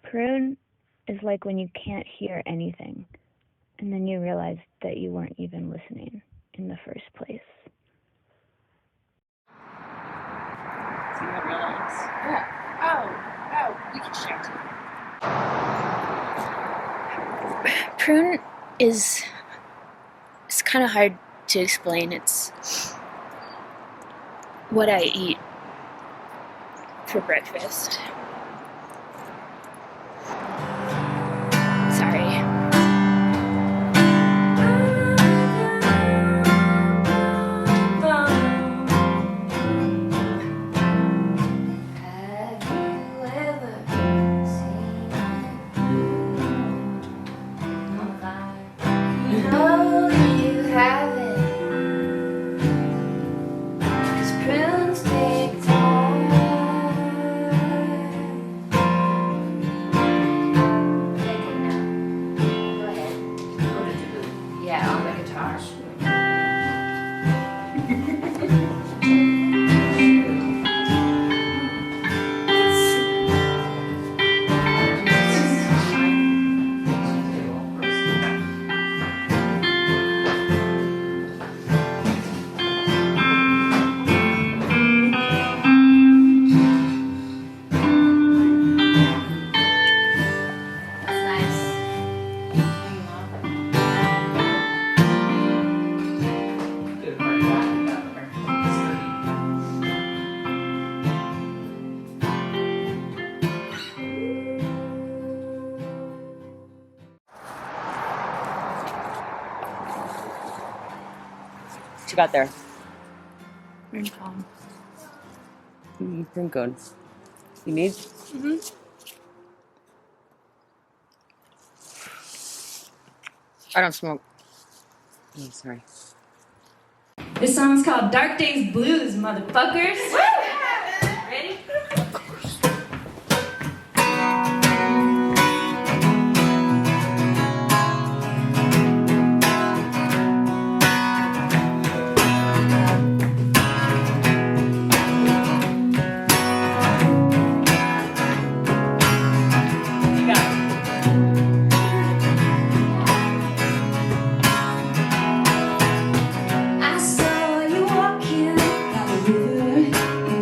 Prune is like when you can't hear anything, and then you realize that you weren't even listening in the first place. So you have real lights. Yeah. Oh, we can share too. Prune is... it's kind of hard to explain. It's what I eat for breakfast. Sorry. Yeah, on the guitar. What you got there? Prune calm. Prune cone. You need? I don't smoke. Oh, sorry. This song's called Dark Days Blues, motherfuckers. Ready? I saw you walking by the river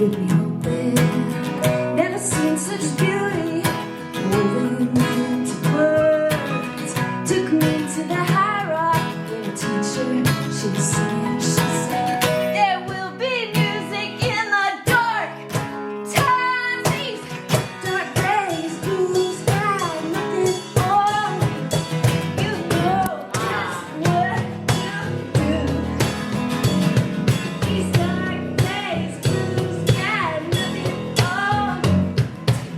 give me hope there. Never seen such beauty woven into words. Took me to the high rock where a teacher, she sang, she said, there will be music in the dark times, these dark days, blue sky, nothing for me. You know just what to do. These dark days, blue sky, nothing for me.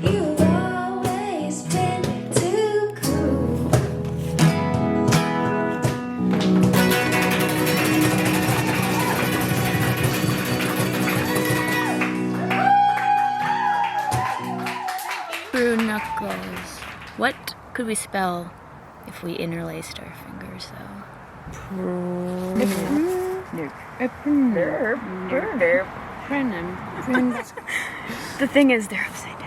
You've always been too cool. Prune knuckles. What could we spell if we interlaced our fingers, though? The thing is, they're upside down.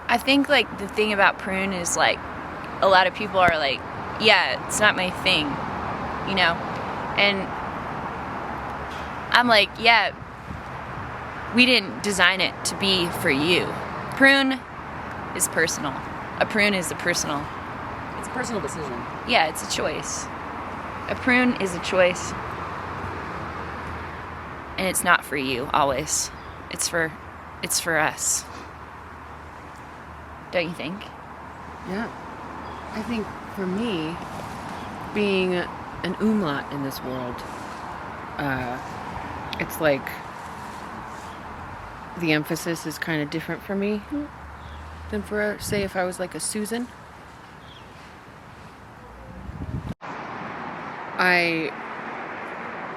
I think like the thing about prune is like a lot of people are like, yeah, it's not my thing, you know? And I'm like, yeah, we didn't design it to be for you. Prune is personal. A prune is a personal. It's a personal decision. Yeah, it's a choice. A prune is a choice. And it's not for you always. It's for us. Don't you think? Yeah. I think for me, being an umlaut in this world, it's like the emphasis is kind of different for me than for, say, if I was like a Susan. I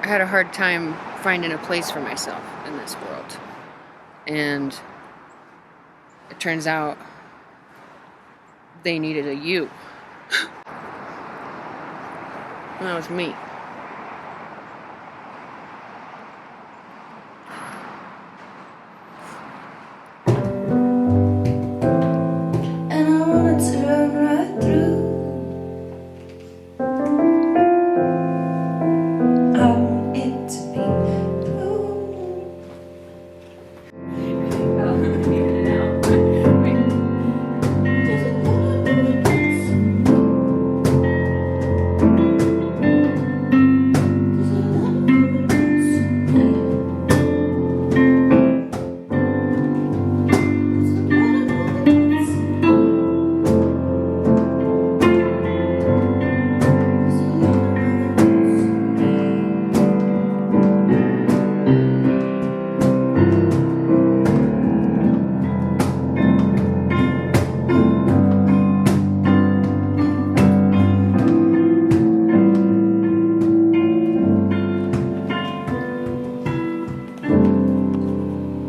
had a hard time finding a place for myself in this world. And it turns out they needed a you. And that was me. And I wanted to run right through. I want it to be blue.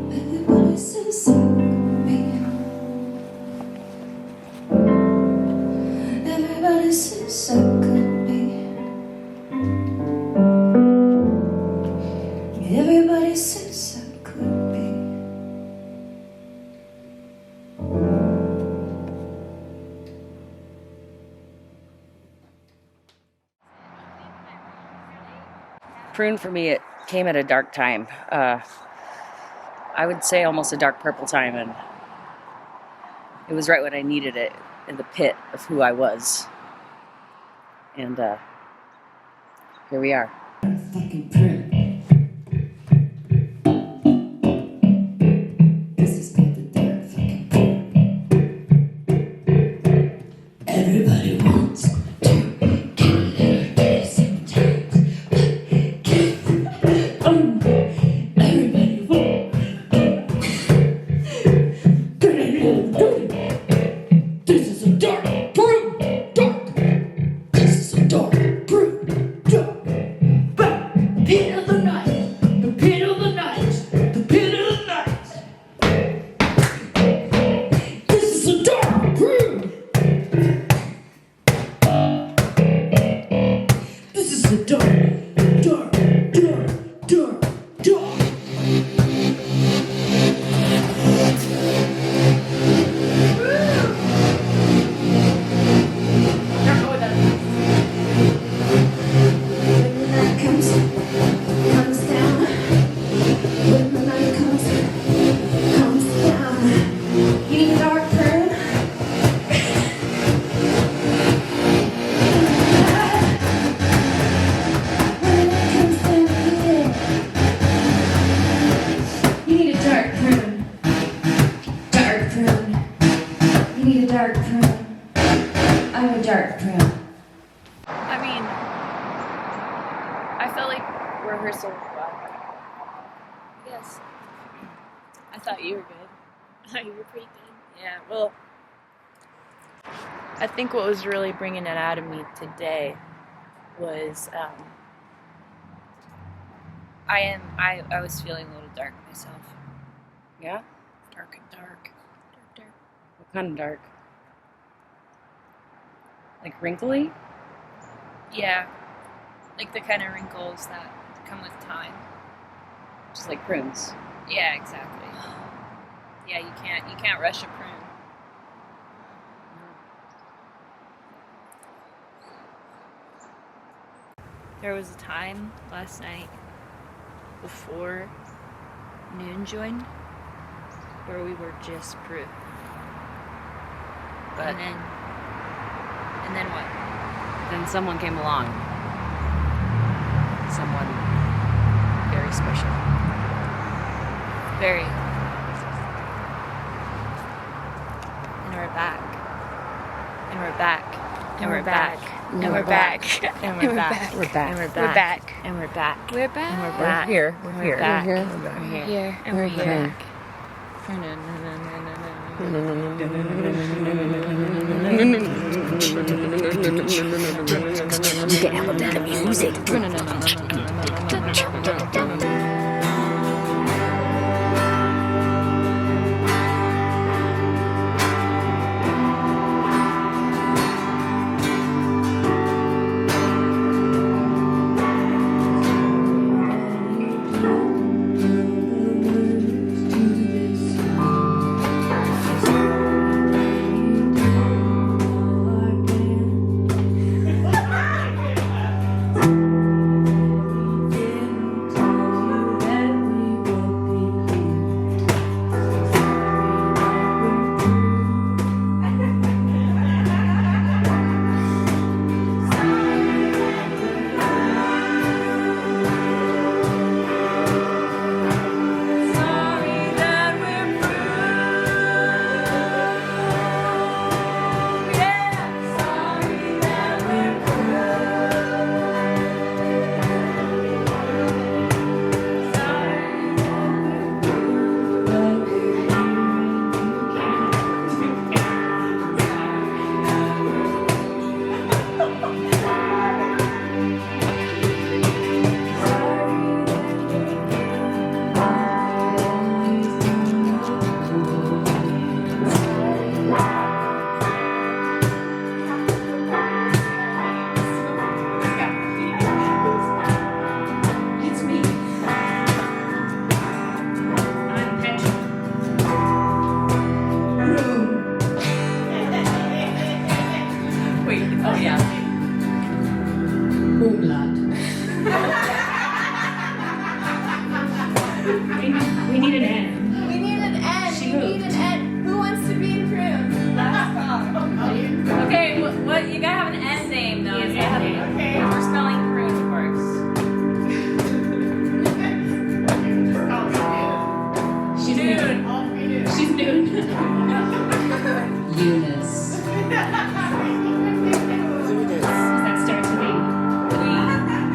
Everybody says I could be. Everybody says I could be. Everybody says I could be. Prune for me, it came at a dark time. I would say almost a dark purple time, and it was right when I needed it, in the pit of who I was. And here we are. Fucking prune. This is called the damn fucking prune. Everybody wants to get a little dirty sometimes, but can't. of the night, the pit of the night, the pit of the night. This is a dark room. This is a dark, dark, dark, dark, dark. Dark prune. I'm a dark prune. I mean, I felt like rehearsal was well. Yes. I thought you were good. I thought you were pretty good. Yeah, well, I think what was really bringing it out of me today was I was feeling a little dark myself. Yeah? Dark and dark. Dark. What kind of dark? Like wrinkly? Yeah, like the kind of wrinkles that come with time. Just like prunes. Yeah, exactly. Yeah, you can't rush a prune. There was a time last night before noon joined where we were just prune. But And then what? then someone came along. Someone very special. Very. And we're back. And we're back. And we're back. And we're back. And we're back. We're back. And we're We're back. And we're back. We're back. And we're We're back. here. We're And here. we're back. We're We're here. Here. And we're here. back. You can have that music. We need an end. We need an end. We need an end. Who wants to be in prune? Okay, what you gotta have an end name though. Okay. We're spelling prune, of course. She's noon. She's noon. Eunice. Does that start to be? We are prune.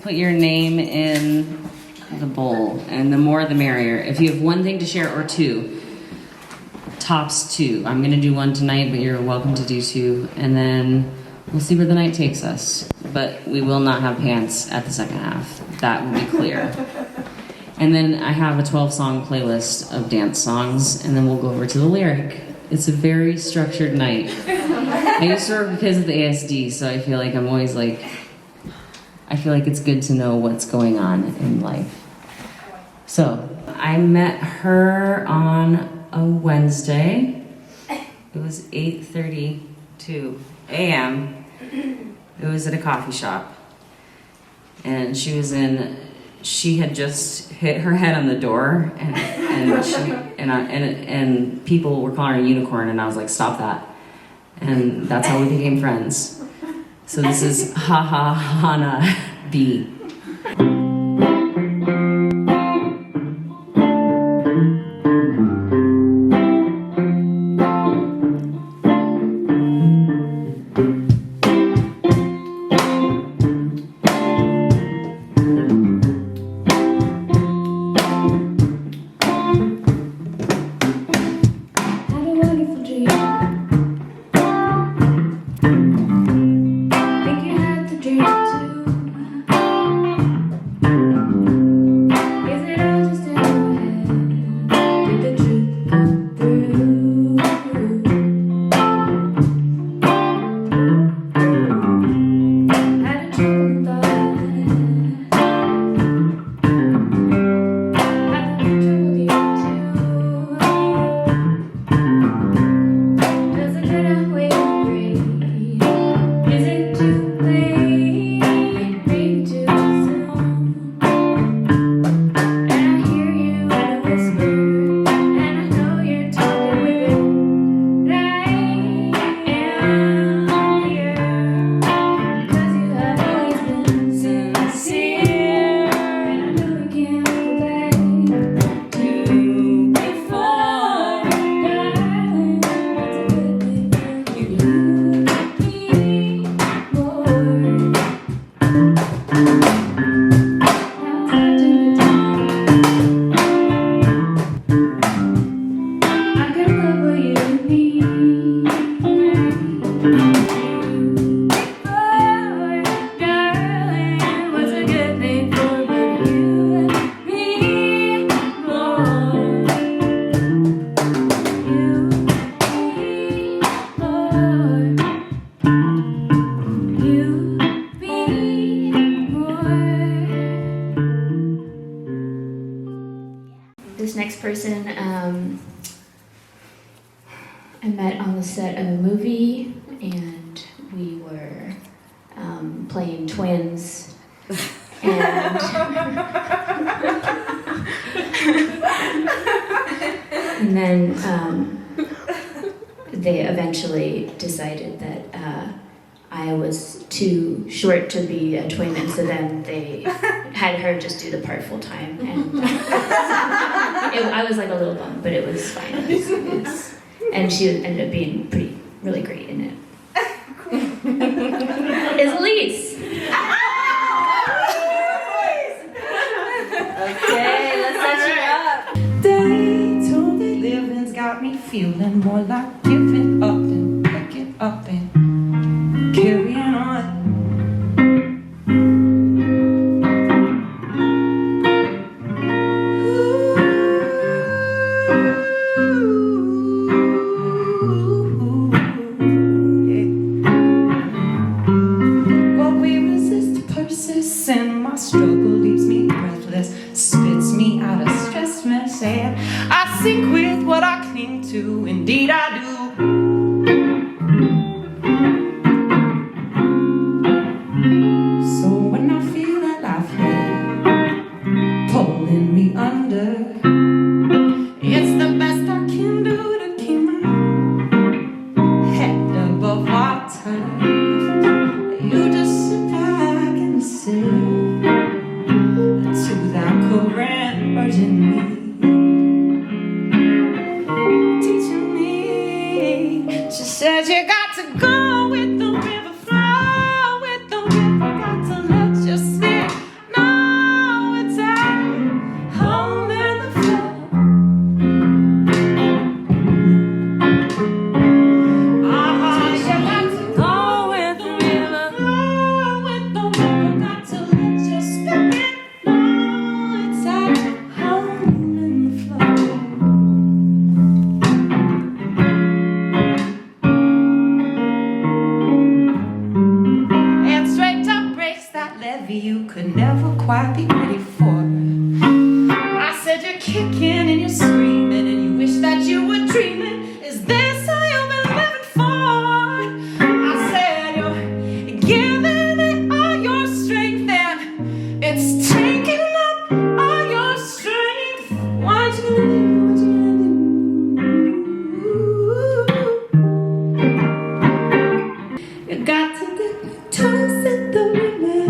put your name in the bowl, and the more the merrier. If you have one thing to share or two, tops two. I'm gonna do one tonight, but you're welcome to do two, and then we'll see where the night takes us. But we will not have pants at the second half. That will be clear. And then I have a 12-song playlist of dance songs, and then we'll go over to the lyric. It's a very structured night. I used to work with kids at the ASD, so I feel like I'm always like, I feel like it's good to know what's going on in life. So I met her on a Wednesday. It was 8:32 a.m. It was at a coffee shop. And she had just hit her head on the door, and people were calling her a unicorn, and I was like, stop that. And that's how we became friends. So this is Ha Ha Hana B. This next person I met on the set of a movie, and we were playing twins, and and then they eventually decided that I was too short to be a twin, and so then they had her just do the part full time, and I was like a little bummed, but it was fine. And she ended up being really great in it. Is Elise. Okay, let's set you up. Day-to-day living's got me feeling more like giving up and picking up and carrying on. And my struggle leaves me breathless, spits me out of stress mess, and I sink with what I cling to, indeed I do. So when I feel that life pulling me under, it's the best I can do to keep my head above water. You just sit back and sit to that current urging me, teaching me. She said you got to go with the river flow, with the river, got to let you slip this all you've been living for? I said you're giving it all your strength and it's taking up all your strength. What you gonna do? You got to dip your toes in the river.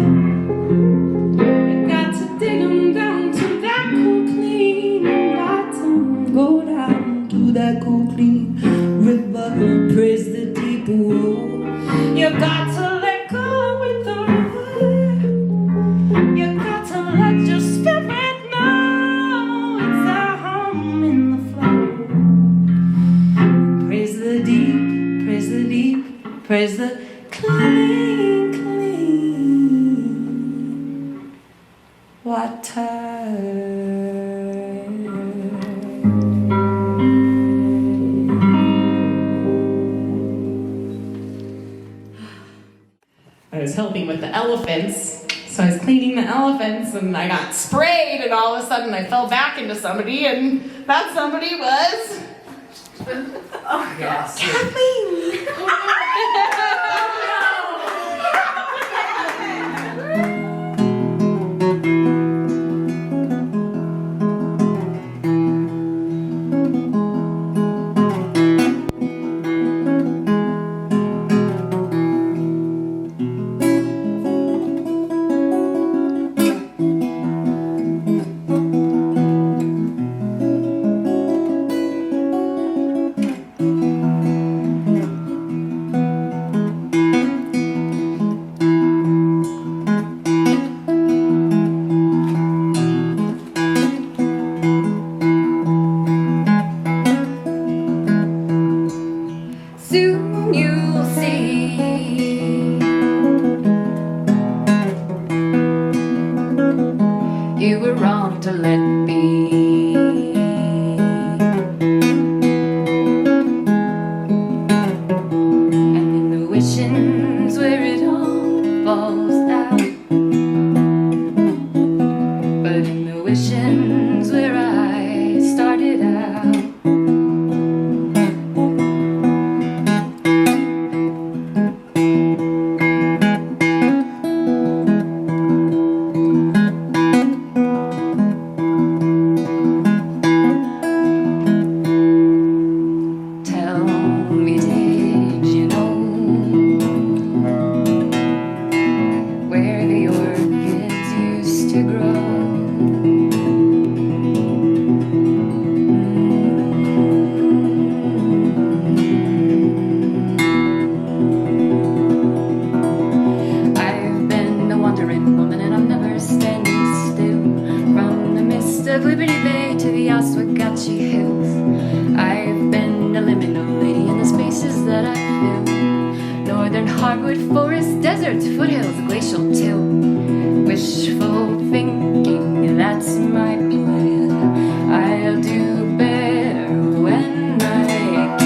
You got to dig them down to that cool clean bottom. Go down to that cool clean river. Praise the deep wool. You got to let go with the river. You got to let your spirit know it's a home in the flow. Praise the deep, praise the deep, praise the clean, clean water. I was helping with the elephants, so I was cleaning the elephants and I got sprayed and all of a sudden I fell back into somebody and that somebody was... Kathleen! Soon you'll see you were wrong to let be. And in the wishings where it all falls out, but in the wishings where I started out, tell me, did you know where the orchids used to grow? I've been a wandering woman and I'm never standing still. From the mist of Liberty Bay to the Oswegatchie Hills, I've been a liminal lady in the spaces that I fill. Northern hardwood forests, deserts, foothills, glacial till. Wishful thinking, that's my plan. I'll do better when I can.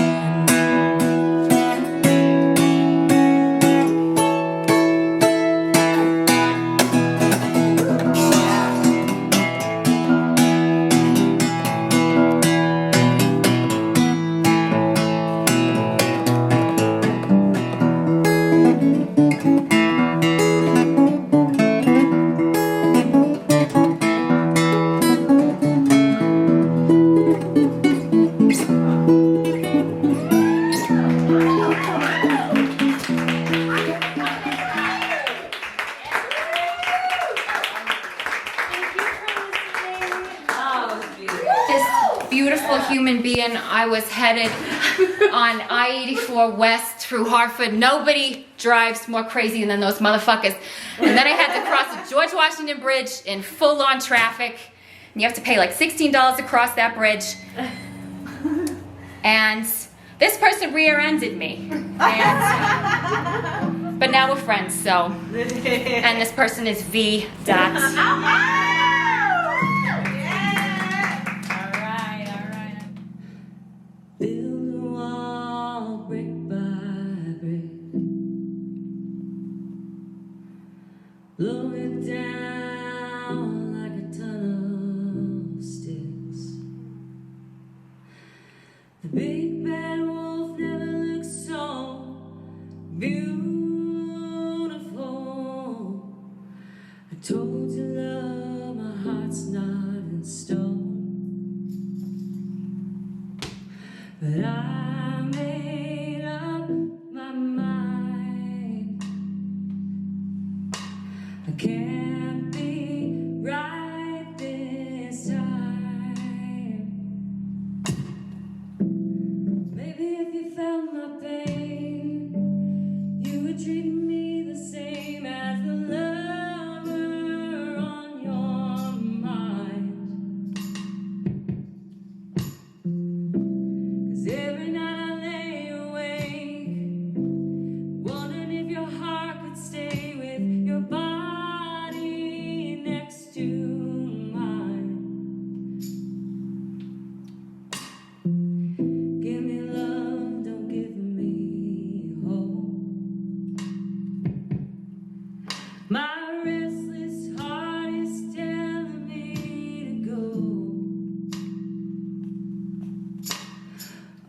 This beautiful human being, I was headed on I-84 west through Hartford. Nobody drives more crazy than those motherfuckers. And then I had to cross the George Washington Bridge in full-on traffic. And you have to pay like $16 to cross that bridge. And this person rear-ended me. And, but now we're friends, so. And this person is V. Dot. Build a wall brick by brick. Lower it down like a ton of sticks. The big bad wolf But I made up my mind. I can't be right this time. Maybe if you felt my pain, you would treat me the same as the lover on your mind. 'Cause every night I lay awake, wondering if your heart could stay with your body next to mine. Give me love, don't give me hope. My restless heart is telling me to go.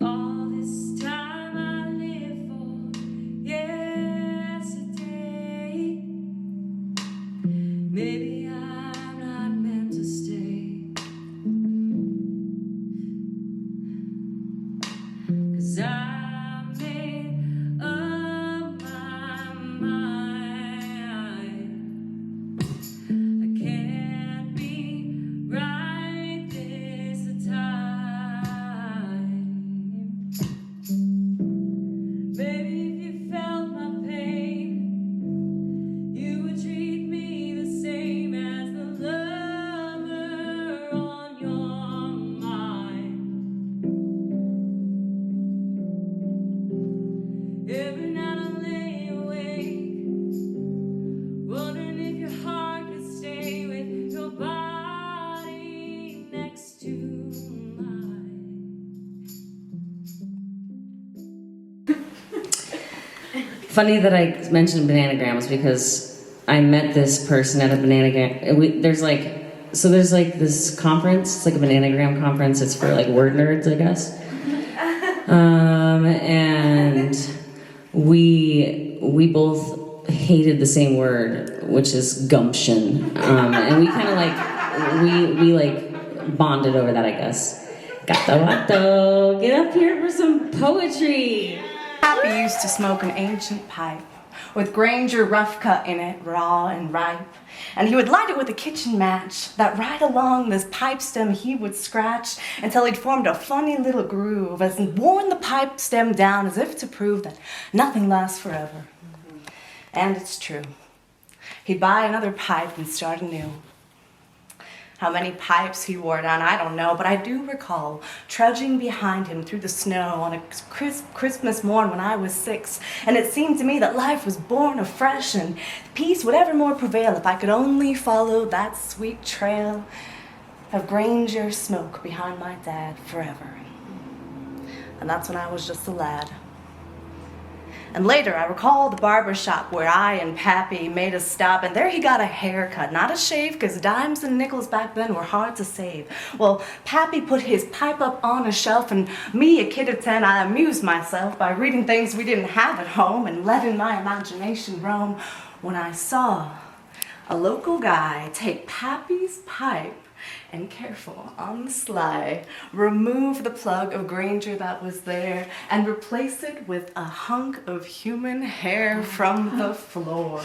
All this time I live for yesterday. Maybe I'm not meant to stay. 'Cause I made up my mind. I can't be right this time. Maybe if you felt my pain, you would treat me the same as the lover on your mind. Every night I lay awake, wondering if your heart could stay with your body next to mine. Funny that I mentioned bananagrams because I met this person at a bananagram. There's like this conference. It's like a bananagram conference. It's for like word nerds, I guess. And we both hated the same word, which is gumption. And we kind of we bonded over that, I guess. Gato vato, get up here for some poetry. Pappy used to smoke an ancient pipe with Granger rough cut in it, raw and ripe. And he would light it with a kitchen match that right along this pipe stem he would scratch until he'd formed a funny little groove as he worn the pipe stem down as if to prove that nothing lasts forever. And it's true. He'd buy another pipe and start anew. How many pipes he wore down, I don't know, but I do recall trudging behind him through the snow on a crisp Christmas morn when I was 6, and it seemed to me that life was born afresh and peace would evermore prevail if I could only follow that sweet trail of Granger smoke behind my dad forever. And that's when I was just a lad. And later, I recall the barber shop where I and Pappy made a stop, and there he got a haircut, not a shave, because dimes and nickels back then were hard to save. Well, Pappy put his pipe up on a shelf, and me, a kid of 10, I amused myself by reading things we didn't have at home and letting my imagination roam when I saw a local guy take Pappy's pipe and, careful on the sly, remove the plug of Granger that was there and replace it with a hunk of human hair from the floor.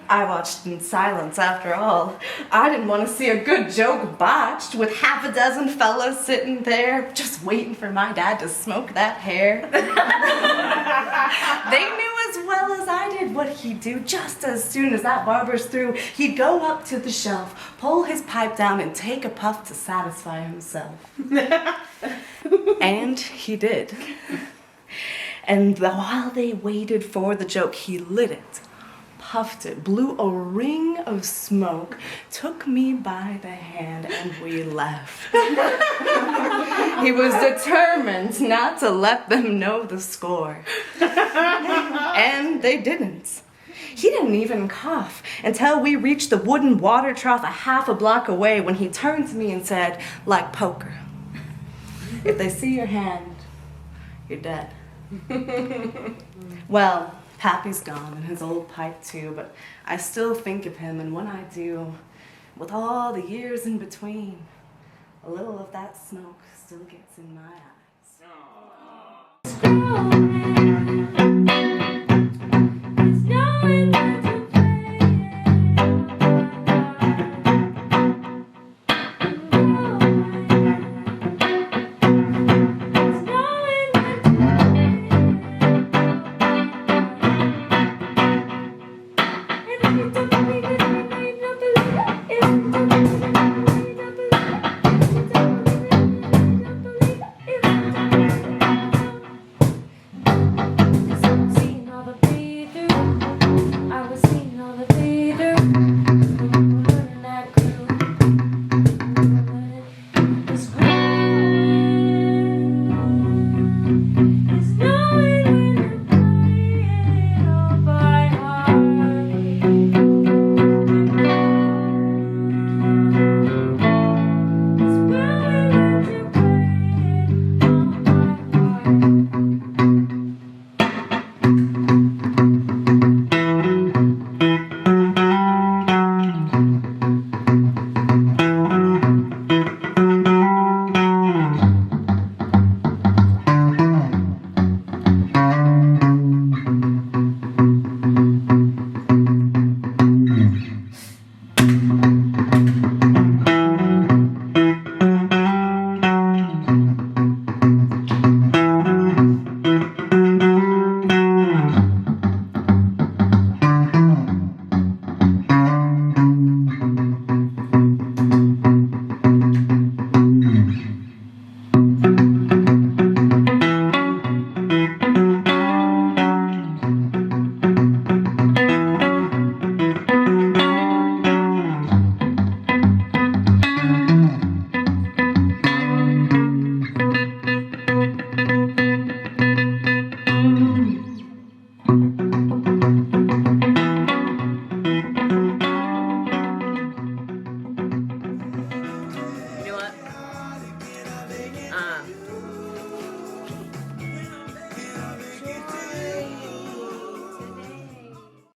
I watched in silence after all. I didn't want to see a good joke botched with half a dozen fellas sitting there just waiting for my dad to smoke that hair. They knew as well as I did what he'd do. Just as soon as that barber's through, he'd go up to the shelf, pull his pipe down, and take a puff to satisfy himself. And he did. And while they waited for the joke, he lit it, puffed it, blew a ring of smoke, took me by the hand, and we left. He was determined not to let them know the score. And they didn't. He didn't even cough until we reached the wooden water trough a half a block away, when he turned to me and said, like poker, "If they see your hand, you're dead." Well, Pappy's gone and his old pipe too, but I still think of him, and when I do, with all the years in between, a little of that smoke still gets in my eyes. Scrolling